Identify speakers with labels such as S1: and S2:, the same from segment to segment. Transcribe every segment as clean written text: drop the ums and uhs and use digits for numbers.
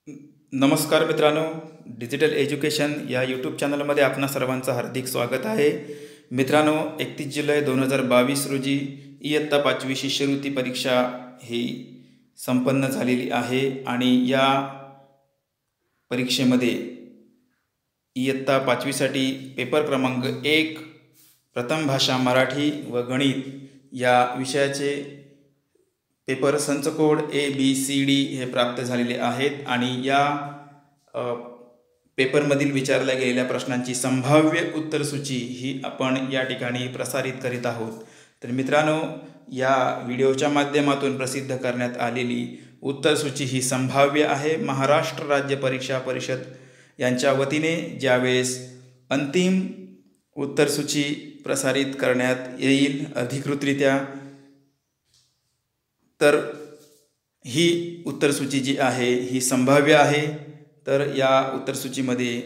S1: नमस्कार मित्रांनो, digital education या यूट्यूब चॅनलमध्ये आपणा सर्वांचं हार्दिक स्वागत आहे. मित्रांनो, 31 जुलै 2022 रोजी इयत्ता 5वी शिष्यवृत्ती परीक्षा ही संपन्न झालेली आहे आणि या परीक्षेमध्ये इयत्ता 5वीसाठी पेपर क्रमांक 1 प्रथम भाषा मराठी व गणित या विषयाचे पेपर संच कोड ABCD हे प्राप्त झालेले आहेत आणि या पेपरमधील विचारल्या गेलेल्या प्रश्नांची संभाव्य उत्तरसूची ही आपण या ठिकाणी प्रसारित करीत आहोत. तर मित्रांनो, या व्हिडिओच्या माध्यमातून प्रसिद्ध करण्यात आलेली उत्तरसूची ही संभाव्य आहे. महाराष्ट्र राज्य परीक्षा परिषद यांच्या वतीने ज्यावेळेस अंतिम उत्तरसूची प्रसारित करण्यात येईल अधिकृतरित्या, तर ही उत्तरसूची जी आहे ही संभाव्य आहे. तर या उत्तरसूचीमध्ये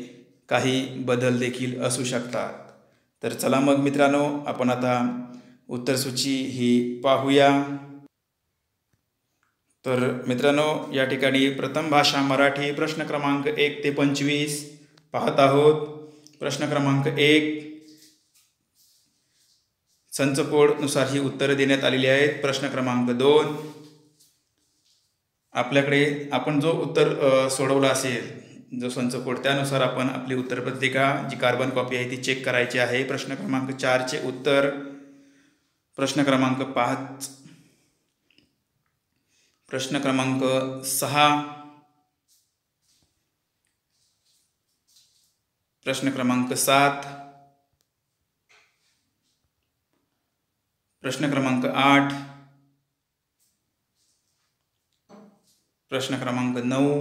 S1: काही बदल देखील असू शकतात. तर चला मग मित्रांनो, आपण आता उत्तरसूची ही पाहूया. तर मित्रांनो, या ठिकाणी प्रथम भाषा मराठी प्रश्न क्रमांक 1 ते 25 पाहत आहोत. प्रश्न क्रमांक 1 संच कोडनुसार ही उत्तरं देण्यात आलेली आहेत. प्रश्न क्रमांक 2 आपल्याकडे आपण जो उत्तर सोडवला असेल, जो संच कोड, त्यानुसार आपण आपली उत्तरपत्रिका जी कार्बन कॉपी आहे ती चेक करायची आहे. प्रश्न क्रमांक 4चे उत्तर, प्रश्न क्रमांक 5, प्रश्न क्रमांक 6, प्रश्न क्रमांक 7, प्रश्न क्रमांक 8, प्रश्न क्रमांक 9,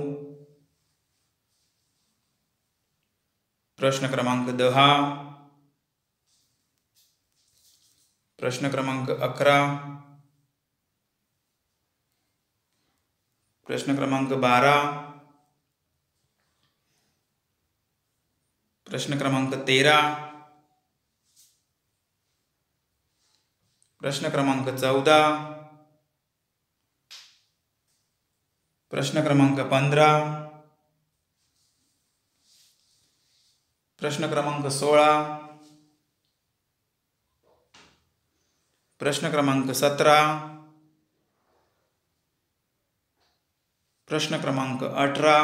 S1: प्रश्न क्रमांक 10, प्रश्न क्रमांक 11, प्रश्न क्रमांक 12, प्रश्न क्रमांक 13, प्रश्न क्रमांक 14, प्रश्न क्रमांक 15, प्रश्न क्रमांक 16, प्रश्न क्रमांक 17, प्रश्न क्रमांक 18,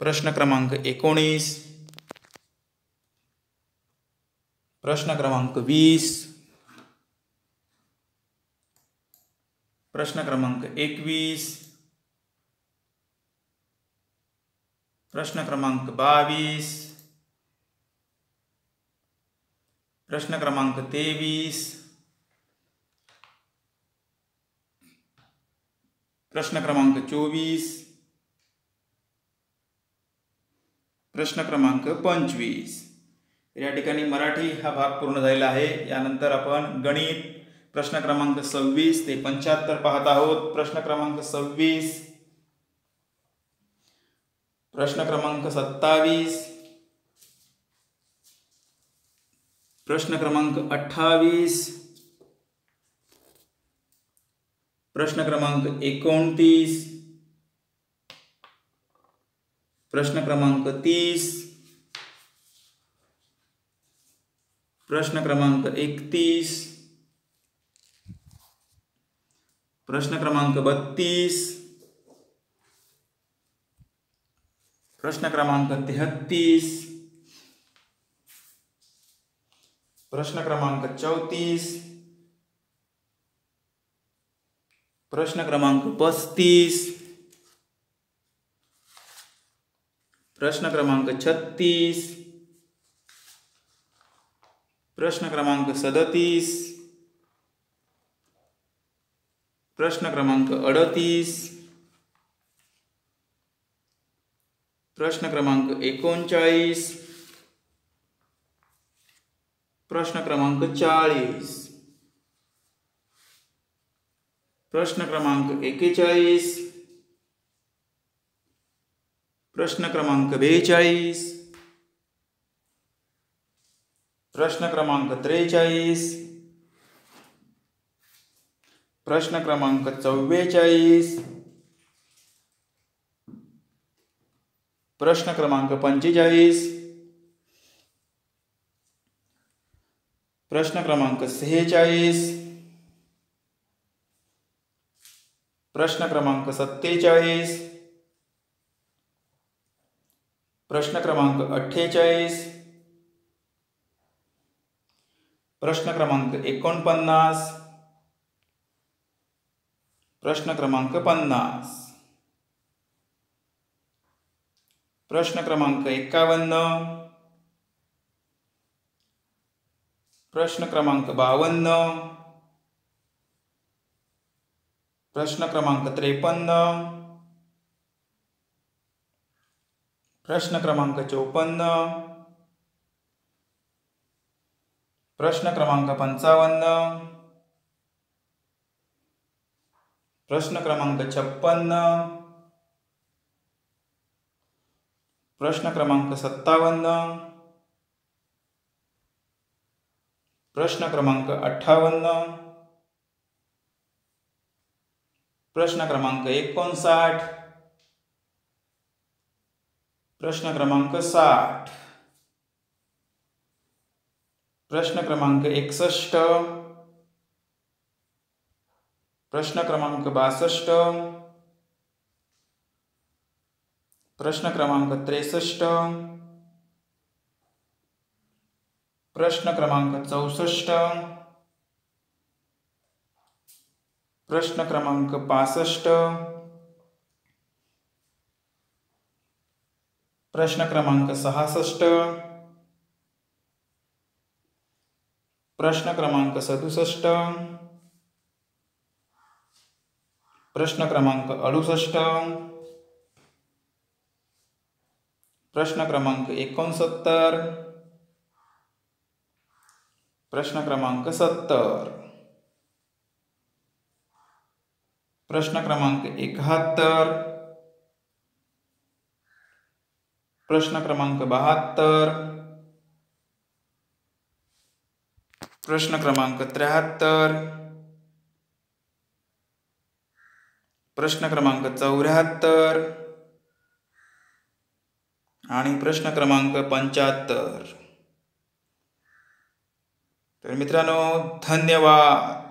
S1: प्रश्न क्रमांक 19, प्रश्न क्रमांक 20, प्रश्न क्रमांक 21, प्रश्न क्रमांक 22, प्रश्न क्रमांक 23, प्रश्न क्रमांक 24, प्रश्न क्रमांक 25. या ठिकाणी मराठी हा भाग पूर्ण झालेला आहे. यानंतर आपण गणित प्रश्न क्रमांक 26 ते 75 पाहत आहोत. प्रश्न क्रमांक 26, प्रश्न क्रमांक 27, प्रश्न क्रमांक 28, प्रश्न क्रमांक 29, प्रश्न क्रमांक 30, प्रश्न क्रमांक 31, प्रश्न क्रमांक 32, प्रश्न क्रमांक 33, प्रश्न क्रमांक 34, प्रश्न क्रमांक 35, प्रश्न क्रमांक 36, प्रश्न क्रमांक 37, प्रश्न क्रमांक 38, प्रश्न क्रमांक 39, प्रश्न क्रमांक 40, प्रश्न क्रमांक 41, प्रश्न क्रमांक 42, प्रश्न क्रमांक 43, प्रश्न क्रमांक 44, प्रश्न क्रमांक 45, प्रश्न क्रमांक 46, प्रश्न क्रमांक 47, प्रश्न क्रमांक 48, प्रश्न क्रमांक 49, प्रश्न क्रमांक 50, प्रश्न क्रमांक 51, प्रश्न क्रमांक 52, प्रश्न क्रमांक 53, प्रश्न क्रमांक 54, प्रश्न क्रमांक 55, प्रश्न क्रमांक 56, प्रश्न क्रमांक 57, प्रश्न क्रमांक 58, प्रश्न क्रमांक 59, प्रश्न क्रमांक 60, प्रश्न क्रमांक 61, प्रश्न क्रमांक 62, प्रश्न क्रमांक 63, प्रश्न क्रमांक 64, प्रश्न क्रमांक 65, प्रश्न क्रमांक 66, प्रश्न क्रमांक 67, प्रश्न क्रमांक 68, प्रश्न क्रमांक 69, प्रश्न क्रमांक 70, प्रश्न क्रमांक 71, प्रश्न क्रमांक 72, प्रश्न क्रमांक 73, प्रश्न क्रमांक 74 आणि प्रश्न क्रमांक 75. तर मित्रांनो, धन्यवाद.